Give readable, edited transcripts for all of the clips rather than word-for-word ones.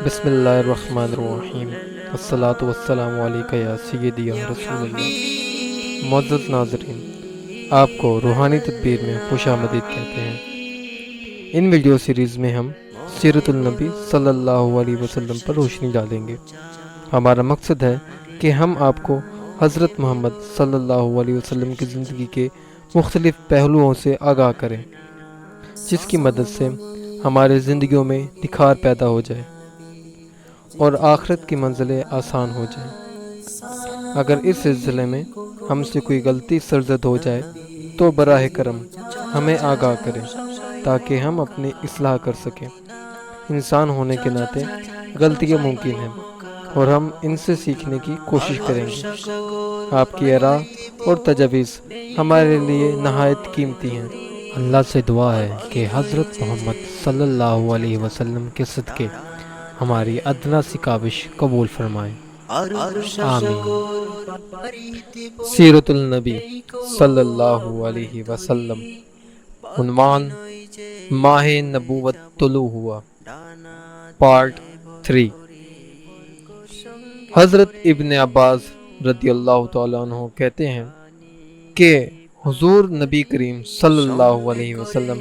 بسم اللہ الرحمن الرحیم الصلاۃ والسلام علیکہ یا سیدی یا رسول اللہ۔ معزز ناظرین، آپ کو روحانی تدبیر میں خوش آمدید کہتے ہیں۔ ان ویڈیو سیریز میں ہم سیرت النبی صلی اللہ علیہ وسلم پر روشنی ڈالیں گے۔ ہمارا مقصد ہے کہ ہم آپ کو حضرت محمد صلی اللہ علیہ وسلم کی زندگی کے مختلف پہلوؤں سے آگاہ کریں، جس کی مدد سے ہمارے زندگیوں میں نکھار پیدا ہو جائے اور آخرت کی منزلیں آسان ہو جائیں۔ اگر اس سلسلے میں ہم سے کوئی غلطی سرزد ہو جائے تو براہ کرم ہمیں آگاہ کریں تاکہ ہم اپنی اصلاح کر سکیں۔ انسان ہونے کے ناطے غلطیاں ممکن ہیں اور ہم ان سے سیکھنے کی کوشش کریں گے۔ آپ کی آراء اور تجاویز ہمارے لیے نہایت قیمتی ہیں۔ اللہ سے دعا ہے کہ حضرت محمد صلی اللہ علیہ وسلم کے صدقے ہماری ادنا سی کاوش قبول فرمائے، آمین۔ سیرت النبی صلی اللہ علیہ وسلم۔ عنوان: ماہ نبوت طلوع ہوا، پارٹ 3۔ حضرت ابن عباس رضی اللہ تعالیٰ عنہ کہتے ہیں کہ حضور نبی کریم صلی اللہ علیہ وسلم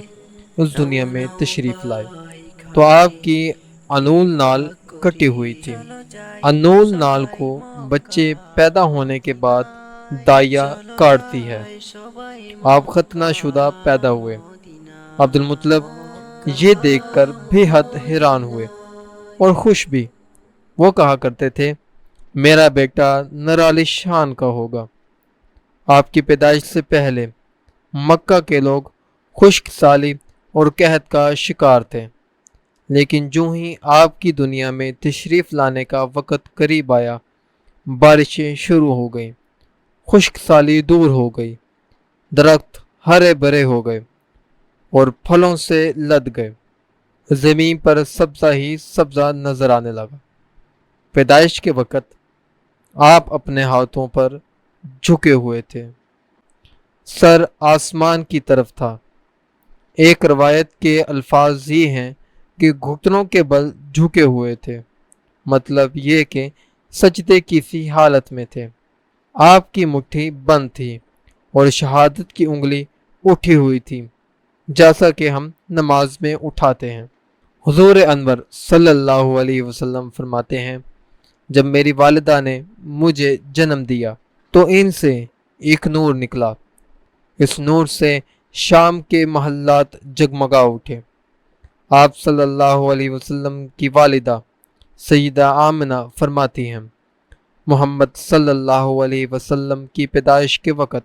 اس دنیا میں تشریف لائے تو آپ کی انول نال کٹی ہوئی تھی۔ انول نال کو بچے پیدا ہونے کے بعد دائیا کاٹتی ہے۔ آپ ختنہ شدہ پیدا ہوئے۔ عبد المطلب یہ دیکھ کر بے حد حیران ہوئے اور خوش بھی۔ وہ کہا کرتے تھے، میرا بیٹا نرالی شان کا ہوگا۔ آپ کی پیدائش سے پہلے مکہ کے لوگ خشک سالی اور قحط کا شکار تھے، لیکن جو ہی آپ کی دنیا میں تشریف لانے کا وقت قریب آیا، بارشیں شروع ہو گئیں، خشک سالی دور ہو گئی، درخت ہرے بھرے ہو گئے اور پھلوں سے لد گئے، زمین پر سبزہ ہی سبزہ نظر آنے لگا۔ پیدائش کے وقت آپ اپنے ہاتھوں پر جھکے ہوئے تھے، سر آسمان کی طرف تھا۔ ایک روایت کے الفاظ یہ ہیں کہ گھٹنوں کے بل جھکے ہوئے تھے، مطلب یہ کہ سجدے کی سی حالت میں تھے۔ آپ کی مٹھی بند تھی اور شہادت کی انگلی اٹھی ہوئی تھی، جیسا کہ ہم نماز میں اٹھاتے ہیں۔ حضور انور صلی اللہ علیہ وسلم فرماتے ہیں، جب میری والدہ نے مجھے جنم دیا تو ان سے ایک نور نکلا۔ اس نور سے شام کے محلات جگمگا اٹھے۔ آپ صلی اللہ علیہ وسلم کی والدہ سیدہ آمنہ فرماتی ہیں، محمد صلی اللہ علیہ وسلم کی پیدائش کے وقت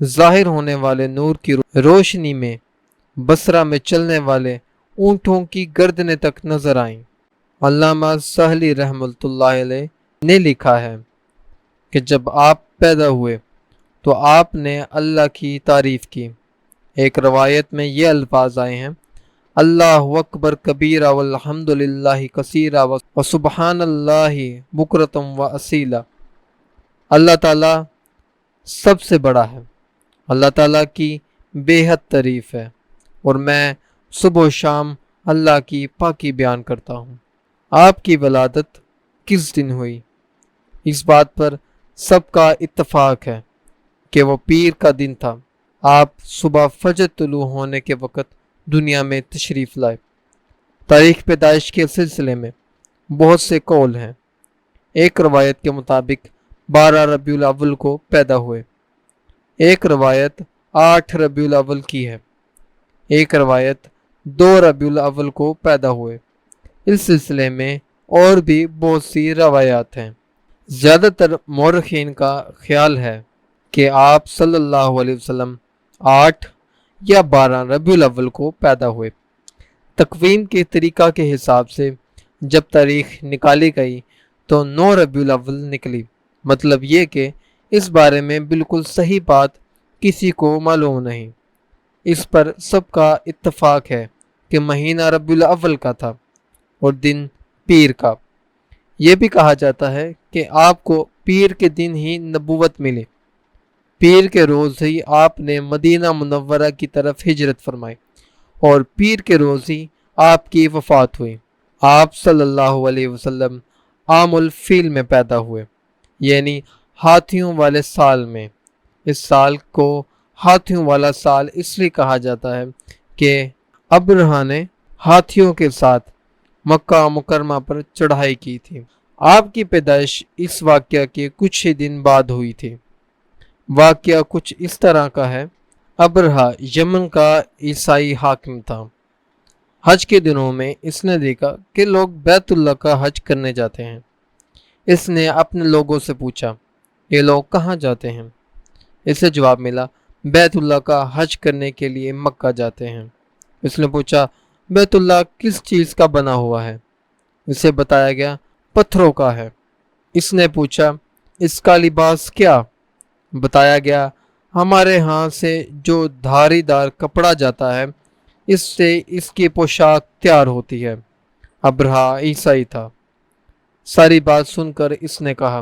ظاہر ہونے والے نور کی روشنی میں بصرہ میں چلنے والے اونٹوں کی گردنیں تک نظر آئیں۔ علامہ سہلی رحمۃ اللہ علیہ نے لکھا ہے کہ جب آپ پیدا ہوئے تو آپ نے اللہ کی تعریف کی۔ ایک روایت میں یہ الفاظ آئے ہیں، اللہ اکبر کبیرہ والحمد للہ کثیرہ وسبحان اللہ بکرۃ و اصیلا۔ اللہ تعالیٰ سب سے بڑا ہے، اللہ تعالیٰ کی بے حد تعریف ہے اور میں صبح و شام اللہ کی پاکی بیان کرتا ہوں۔ آپ کی ولادت کس دن ہوئی؟ اس بات پر سب کا اتفاق ہے کہ وہ پیر کا دن تھا۔ آپ صبح فجر طلوع ہونے کے وقت دنیا میں تشریف لائے۔ تاریخ پیدائش کے سلسلے میں بہت سے قول ہیں۔ ایک روایت کے مطابق 12 ربیع الاول کو پیدا ہوئے، ایک روایت 8 ربیع الاول کی ہے، ایک روایت 2 ربیع الاول کو پیدا ہوئے۔ اس سلسلے میں اور بھی بہت سی روایات ہیں۔ زیادہ تر مورخین کا خیال ہے کہ آپ صلی اللہ علیہ وسلم 8 یا 12 ربیع الاول کو پیدا ہوئے۔ تقویم کے طریقہ کے حساب سے جب تاریخ نکالی گئی تو 9 ربیع الاول نکلی۔ مطلب یہ کہ اس بارے میں بالکل صحیح بات کسی کو معلوم نہیں۔ اس پر سب کا اتفاق ہے کہ مہینہ ربیع الاول کا تھا اور دن پیر کا۔ یہ بھی کہا جاتا ہے کہ آپ کو پیر کے دن ہی نبوت ملی۔ پیر کے روز ہی آپ نے مدینہ منورہ کی طرف ہجرت فرمائی اور پیر کے روز ہی آپ کی وفات ہوئی۔ آپ صلی اللہ علیہ وسلم عام الفیل میں پیدا ہوئے، یعنی ہاتھیوں والے سال میں۔ اس سال کو ہاتھیوں والا سال اس لیے کہا جاتا ہے کہ ابرہہ نے ہاتھیوں کے ساتھ مکہ مکرمہ پر چڑھائی کی تھی۔ آپ کی پیدائش اس واقعہ کے کچھ ہی دن بعد ہوئی تھی۔ واقعہ کچھ اس طرح کا ہے۔ ابرہہ یمن کا عیسائی حاکم تھا۔ حج کے دنوں میں اس نے دیکھا کہ لوگ بیت اللہ کا حج کرنے جاتے ہیں۔ اس نے اپنے لوگوں سے پوچھا، یہ لوگ کہاں جاتے ہیں؟ اسے جواب ملا، بیت اللہ کا حج کرنے کے لیے مکہ جاتے ہیں۔ اس نے پوچھا، بیت اللہ کس چیز کا بنا ہوا ہے؟ اسے بتایا گیا، پتھروں کا ہے۔ اس نے پوچھا، اس کا لباس کیا؟ بتایا گیا، ہمارے ہاں سے جو دھاری دار کپڑا جاتا ہے اس سے اس کی پوشاک تیار ہوتی ہے۔ ابرہہ عیسائی تھا۔ ساری بات سن کر اس نے کہا،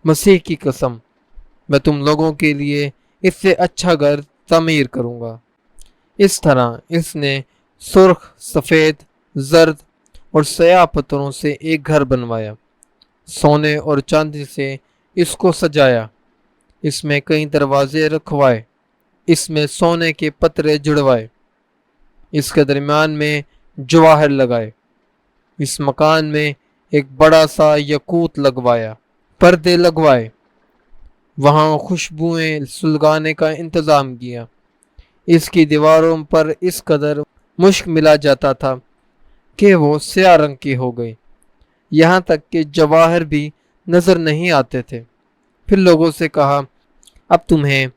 مسیح کی قسم، میں تم لوگوں کے لیے اس سے اچھا گھر تعمیر کروں گا۔ اس طرح اس نے سرخ، سفید، زرد اور سیاہ پتھروں سے ایک گھر بنوایا۔ سونے اور چاندی سے اس کو سجایا۔ اس میں کئی دروازے رکھوائے۔ اس میں سونے کے پترے جڑوائے۔ اس کے درمیان میں جواہر لگائے۔ اس مکان میں ایک بڑا سا یاقوت لگوایا۔ پردے لگوائے۔ وہاں خوشبوئیں سلگانے کا انتظام کیا۔ اس کی دیواروں پر اس قدر مشک ملا جاتا تھا کہ وہ سیاہ رنگ کی ہو گئی، یہاں تک کہ جواہر بھی نظر نہیں آتے تھے۔ پھر لوگوں سے کہا، اب تمہیں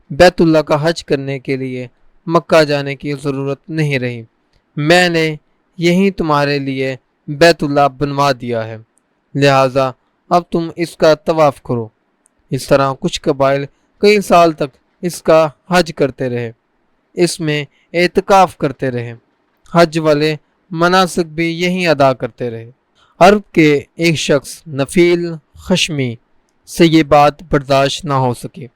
بیت اللہ کا حج کرنے کے لیے مکہ جانے کی ضرورت نہیں رہی، میں نے یہیں تمہارے لیے بیت اللہ بنوا دیا ہے، لہٰذا اب تم اس کا طواف کرو۔ اس طرح کچھ قبائل کئی سال تک اس کا حج کرتے رہے، اس میں اعتکاف کرتے رہے، حج والے مناسک بھی یہیں ادا کرتے رہے۔ عرب کے ایک شخص نفیل خشمی سے یہ بات برداشت نہ ہو سکی۔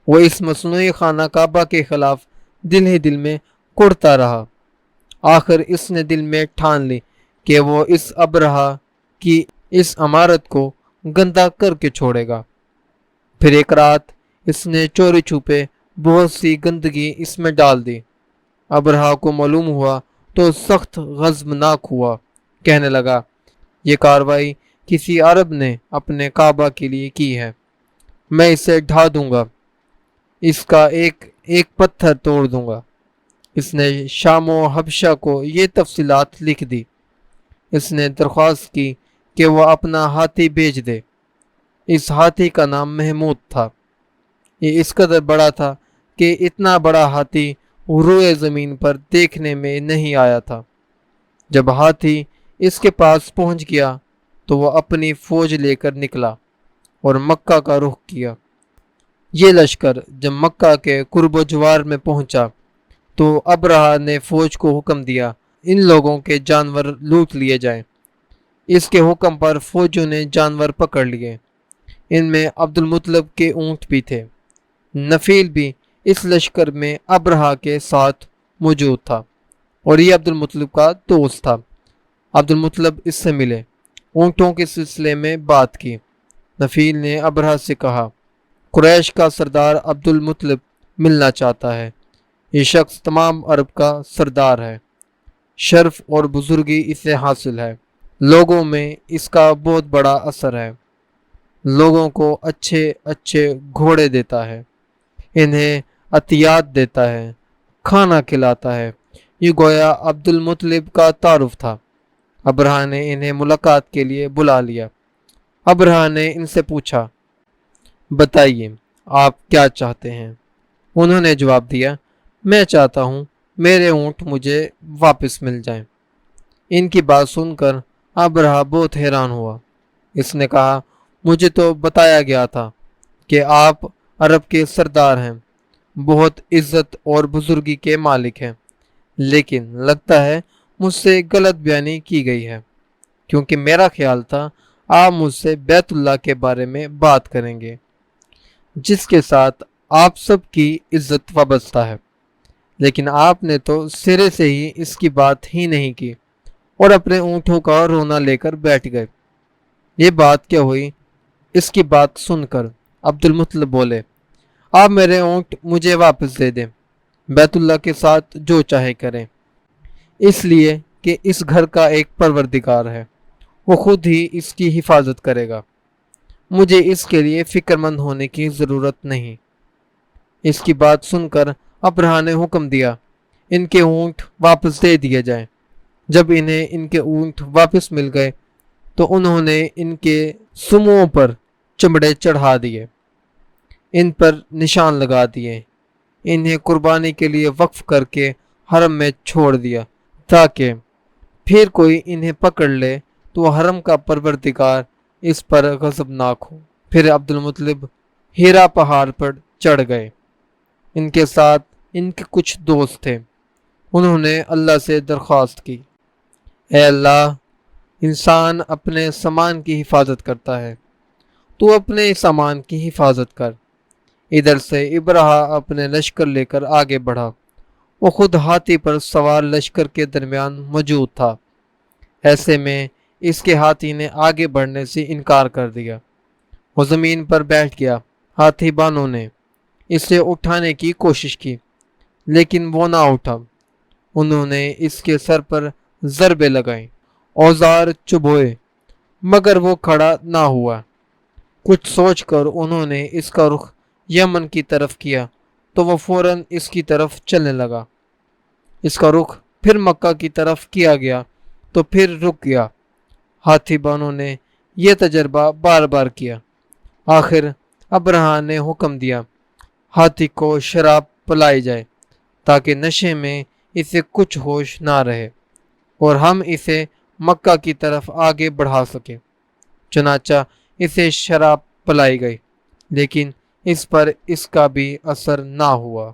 وہ اس مصنوعی خانہ کعبہ کے خلاف دل ہی دل میں کڑتا رہا۔ آخر اس نے دل میں ٹھان لی کہ وہ اس ابرہہ کی اس عمارت کو گندہ کر کے چھوڑے گا۔ پھر ایک رات اس نے چوری چھپے بہت سی گندگی اس میں ڈال دی۔ ابرہہ کو معلوم ہوا تو سخت غضبناک ہوا، کہنے لگا، یہ کارروائی کسی عرب نے اپنے کعبہ کے لیے کی ہے، میں اسے ڈھا دوں گا، اس کا ایک ایک پتھر توڑ دوں گا۔ اس نے شام و حبشہ کو یہ تفصیلات لکھ دی۔ اس نے درخواست کی کہ وہ اپنا ہاتھی بھیج دے۔ اس ہاتھی کا نام محمود تھا۔ یہ اس قدر بڑا تھا کہ اتنا بڑا ہاتھی روئے زمین پر دیکھنے میں نہیں آیا تھا۔ جب ہاتھی اس کے پاس پہنچ گیا تو وہ اپنی فوج لے کر نکلا اور مکہ کا رخ کیا۔ یہ لشکر جب مکہ کے قرب و جوار میں پہنچا تو ابرہہ نے فوج کو حکم دیا، ان لوگوں کے جانور لوٹ لیے جائیں۔ اس کے حکم پر فوجوں نے جانور پکڑ لیے۔ ان میں عبد المطلب کے اونٹ بھی تھے۔ نفیل بھی اس لشکر میں ابرہہ کے ساتھ موجود تھا اور یہ عبد المطلب کا دوست تھا۔ عبد المطلب اس سے ملے، اونٹوں کے سلسلے میں بات کی۔ نفیل نے ابرہہ سے کہا، قریش کا سردار عبد المطلب ملنا چاہتا ہے۔ یہ شخص تمام عرب کا سردار ہے، شرف اور بزرگی اسے حاصل ہے، لوگوں میں اس کا بہت بڑا اثر ہے، لوگوں کو اچھے اچھے گھوڑے دیتا ہے، انہیں عطیات دیتا ہے، کھانا کھلاتا ہے۔ یہ گویا عبد المطلب کا تعارف تھا۔ ابرہہ نے انہیں ملاقات کے لیے بلا لیا۔ ابرہہ نے ان سے پوچھا، بتائیے آپ کیا چاہتے ہیں؟ انہوں نے جواب دیا، میں چاہتا ہوں میرے اونٹ مجھے واپس مل جائیں۔ ان کی بات سن کر ابرہہ بہت حیران ہوا۔ اس نے کہا، مجھے تو بتایا گیا تھا کہ آپ عرب کے سردار ہیں، بہت عزت اور بزرگی کے مالک ہیں، لیکن لگتا ہے مجھ سے غلط بیانی کی گئی ہے، کیونکہ میرا خیال تھا آپ مجھ سے بیت اللہ کے بارے میں بات کریں گے، جس کے ساتھ آپ سب کی عزت وابستہ ہے، لیکن آپ نے تو سرے سے ہی اس کی بات ہی نہیں کی اور اپنے اونٹوں کا رونا لے کر بیٹھ گئے۔ یہ بات کیا ہوئی؟ اس کی بات سن کر عبد المطلب بولے، آپ میرے اونٹ مجھے واپس دے دیں، بیت اللہ کے ساتھ جو چاہے کریں، اس لیے کہ اس گھر کا ایک پروردگار ہے، وہ خود ہی اس کی حفاظت کرے گا، مجھے اس کے لیے فکر مند ہونے کی ضرورت نہیں۔ اس کی بات سن کر ابرہہ نے حکم دیا، ان کے اونٹ واپس دے دیے جائیں۔ جب انہیں ان کے اونٹ واپس مل گئے تو انہوں نے ان کے سموں پر چمڑے چڑھا دیے، ان پر نشان لگا دیے، انہیں قربانی کے لیے وقف کر کے حرم میں چھوڑ دیا تاکہ پھر کوئی انہیں پکڑ لے تو حرم کا پروردگار اس پر غضبناک ہو۔ پھر عبد المطلب ہیرا پہاڑ پر چڑھ گئے۔ ان کے ساتھ ان کے کچھ دوست تھے۔ انہوں نے اللہ سے درخواست کی، اے اللہ، انسان اپنے سامان کی حفاظت کرتا ہے، تو اپنے سامان کی حفاظت کر۔ ادھر سے ابرہہ اپنے لشکر لے کر آگے بڑھا۔ وہ خود ہاتھی پر سوار لشکر کے درمیان موجود تھا۔ ایسے میں اس کے ہاتھی نے آگے بڑھنے سے انکار کر دیا۔ وہ زمین پر بیٹھ گیا۔ ہاتھی بانوں نے اسے اٹھانے کی کوشش کی لیکن وہ نہ اٹھا۔ انہوں نے اس کے سر پر ضربے لگائیں، اوزار چبھوئے، مگر وہ کھڑا نہ ہوا۔ کچھ سوچ کر انہوں نے اس کا رخ یمن کی طرف کیا تو وہ فوراً اس کی طرف چلنے لگا۔ اس کا رخ پھر مکہ کی طرف کیا گیا تو پھر رک گیا۔ ہاتھی بانوں نے یہ تجربہ بار بار کیا۔ آخر ابرہہ نے حکم دیا، ہاتھی کو شراب پلائی جائے تاکہ نشے میں اسے کچھ ہوش نہ رہے اور ہم اسے مکہ کی طرف آگے بڑھا سکیں۔ چنانچہ اسے شراب پلائی گئی لیکن اس پر اس کا بھی اثر نہ ہوا۔